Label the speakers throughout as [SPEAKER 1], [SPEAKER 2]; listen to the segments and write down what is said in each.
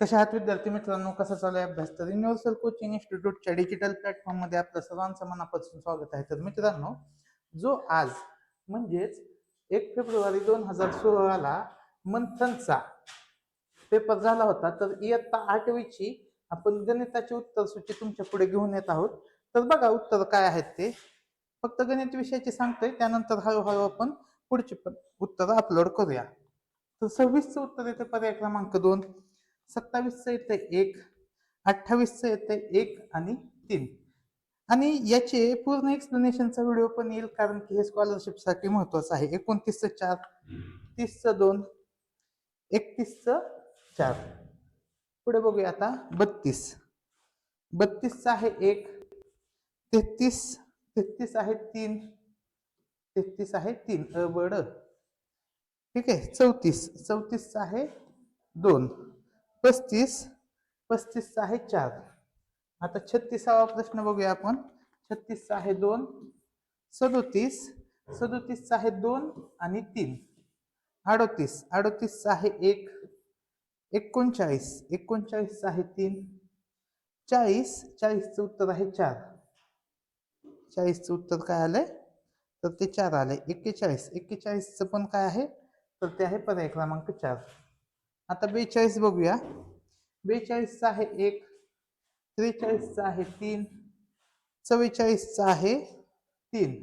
[SPEAKER 1] कशा आहात विद्यार्थी मित्रांनो, कसा चालू आहे अभ्यास? तर युनिव्हर्सल कोचिंग इन्स्टिट्यूटच्या डिजिटल प्लॅटफॉर्म मध्ये आपलं सर्वांचं मनापासून स्वागत आहे. तर मित्रांनो, जो आज म्हणजेच 1 फेब्रुवारी 2016 ला मंथनचा पेपर झाला होता, तर इयत्ता 8वीची आपण गणिताची उत्तर सूची तुमच्या पुढे घेऊन येत आहोत. तर बघा उत्तर काय आहेत ते. फक्त गणित विषयाची सांगतोय, त्यानंतर हळूहळू आपण पुढची पण उत्तर अपलोड करूया. तर 26चं उत्तर येते पर्याय क्रमांक 2, 27चं येते 1, 28चं येते 1 आणि 3. आणि याचे पूर्ण एक्सप्लेनेशनचा व्हिडिओ पण येईल, कारण की हे स्कॉलरशिप साठी महत्वाचं आहे. 29चं 4, 30चं 2, 31चं 4. पुढे बघूया आता 32चं आहे 1, 33 आहे 3, 33 आहे 3 अबड. ठीक आहे. 34चं आहे 2, 35चं आहे 4. आता 36वा प्रश्न बघूया आपण. 36चं आहे 2, 37चं आहे 2 आणि 3, 38चं आहे 1, 39चं आहे 3, 40चं उत्तर आहे 4. 40चं उत्तर काय आलंय? तर ते 4 आलंय. 41चं पण काय आहे? तर ते आहे पर्याय क्रमांक 4. आता 42 बघूया. 42चं आहे 1, 43चं आहे 3, 44चं आहे 3,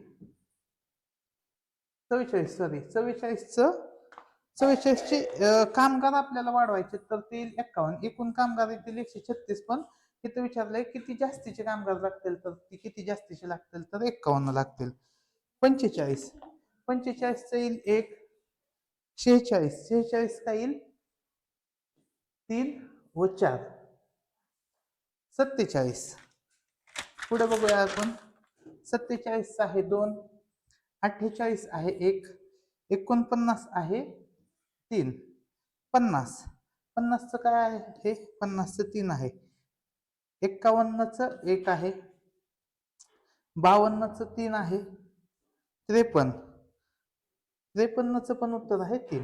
[SPEAKER 1] 44चे कामगार आपल्याला वाढवायचे, तर ते 51. एकूण कामगार येतील 136, पण इथं विचारलंय किती जास्तीचे कामगार लागतील, तर ती किती जास्तीचे लागतील, तर 51 लागतील. 45चं येईल 1, 46 का येईल 3 व 4, 47. पुढे बघूया आपण. 47चं आहे 2, 48 आहे 1, 49 आहे 3, 50चं काय आहे? हे 50चं 3 आहे. 51चं 1 आहे, 52चं 3 आहे, 53चं पण उत्तर आहे 3,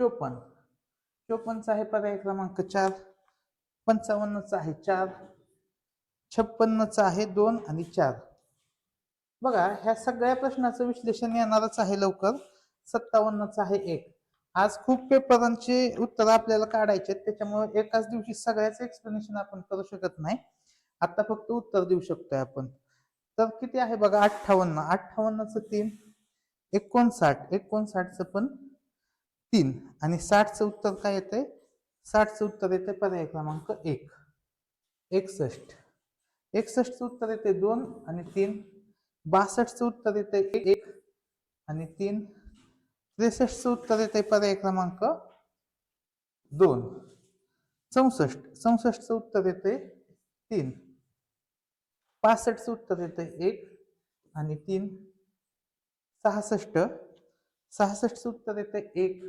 [SPEAKER 1] 54चं आहे पर्याय क्रमांक 4, 55चं आहे 4, 56चं आहे 2 आणि 4. बघा, ह्या सगळ्या प्रश्नाचं विश्लेषण येणारच आहे लवकर. 57चं आहे 1. आज खूप पेपरांचे उत्तर आपल्याला काढायचे, त्याच्यामुळे एकाच दिवशी सगळ्याच एक्सप्लेनेशन आपण करू शकत नाही. आता फक्त उत्तर देऊ शकतोय आपण. तर किती आहे बघा? 58चं 3, 59चं पण 3 आणि 60चं उत्तर काय येतंय? 60चं उत्तर येते पर्याय क्रमांक 1, 61चं उत्तर येते 2 आणि 3, 62चं उत्तर येते 1 आणि 3, 63चं उत्तर येते पर्याय क्रमांक 2, 64चं उत्तर येते 3, 65चं उत्तर येते 1 आणि 3, 66चं उत्तर येते 1,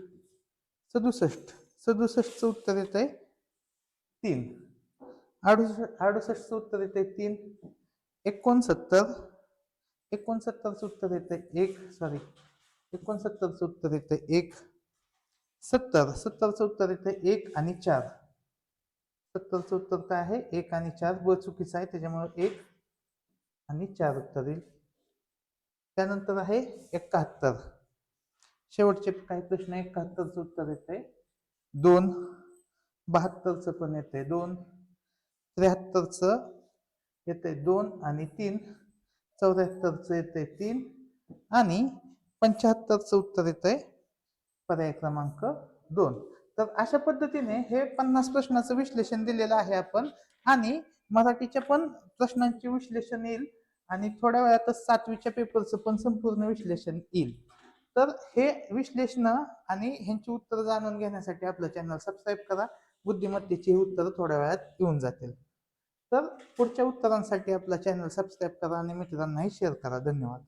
[SPEAKER 1] 67चं उत्तर येते 3, 68चं उत्तर येते 3, 69चं उत्तर येते 1, 69चं उत्तर येते 1, 70चं उत्तर येते 1 आणि 4. 70चं उत्तर काय आहे? 1 आणि 4. ब चुकीचं आहे, त्याच्यामुळे 1 आणि 4 उत्तर येईल. त्यानंतर आहे 71. शेवटचे काही प्रश्न. 71चं उत्तर येते 2, 72चं पण येते 2, 73चं येते 2 आणि 3, 74चं येते 3 आणि 75चं उत्तर येते पर्याय क्रमांक 2. तर अशा पद्धतीने हे 50 प्रश्नाचं विश्लेषण दिलेलं आहे आपण. आणि मराठीच्या पण प्रश्नांचे विश्लेषण येईल आणि थोड्या वेळातच 7वीच्या पेपरचं पण संपूर्ण विश्लेषण येईल. तर हे विश्लेषण आणि ह्यांची उत्तर जाणून घेण्यासाठी आपलं चॅनल सबस्क्राईब करा. बुद्धिमत्तेची उत्तर थोड्या वेळात येऊन जातील. तर पुढच्या उत्तरांसाठी आपला चॅनल सबस्क्राईब करा आणि मित्रांनाही शेअर करा. धन्यवाद.